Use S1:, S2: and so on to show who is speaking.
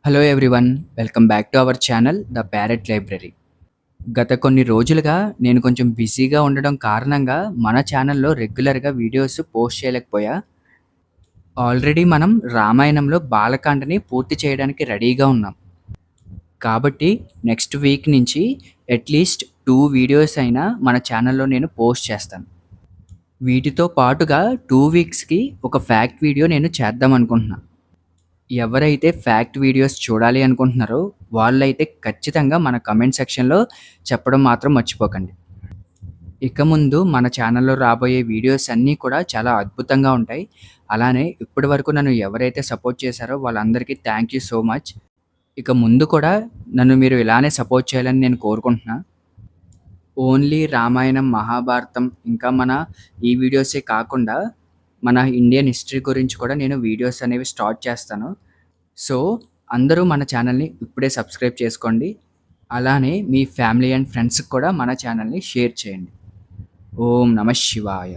S1: Hello everyone, welcome back to our channel the parrot library. గత కొన్ని రోజులుగా నేను కొంచెం బిజీగా ఉండడం కారణంగా మన ఛానల్లో రెగ్యులర్గా వీడియోస్ పోస్ట్ చేయలేకపోయా. ఆల్రెడీ మనం రామాయణంలో బాలకాండని పూర్తి చేయడానికి రెడీగా ఉన్నాం. కాబట్టి నెక్స్ట్ వీక్ నుంచి అట్లీస్ట్ 2 వీడియోస్ అయినా మన ఛానల్లో నేను పోస్ట్ చేస్తాను. వీటితో పాటుగా 2 వీక్స్‌కి ఒక ఫ్యాక్ట్ వీడియో నేను చేద్దాం అనుకుంటున్నా. ఎవరైతే ఫ్యాక్ట్ వీడియోస్ చూడాలి అనుకుంటున్నారో వాళ్ళైతే ఖచ్చితంగా మన కమెంట్ సెక్షన్‌లో చెప్పడం మాత్రం మర్చిపోకండి. ఇక ముందు మన ఛానల్‌లో రాబోయే వీడియోస్ అన్నీ కూడా చాలా అద్భుతంగా ఉంటాయి. అలానే ఇప్పటివరకు నన్ను ఎవరైతే సపోర్ట్ చేశారో వాళ్ళందరికీ థ్యాంక్ యూ సో మచ్. ఇక ముందు కూడా నన్ను మీరు ఇలానే సపోర్ట్ చేయాలని నేను కోరుకుంటున్నా. ఓన్లీ రామాయణం, మహాభారతం ఇంకా మన ఈ వీడియోసే కాకుండా మన ఇండియన్ హిస్టరీ గురించి కూడా నేను వీడియోస్ అనేవి స్టార్ట్ చేస్తాను. సో, అందరూ మన ఛానల్‌ని ఇప్పుడే సబ్స్క్రైబ్ చేసుకోండి. అలానే మీ ఫ్యామిలీ అండ్ ఫ్రెండ్స్‌కి కూడా మన ఛానల్‌ని షేర్ చేయండి. ఓం నమః శివాయ.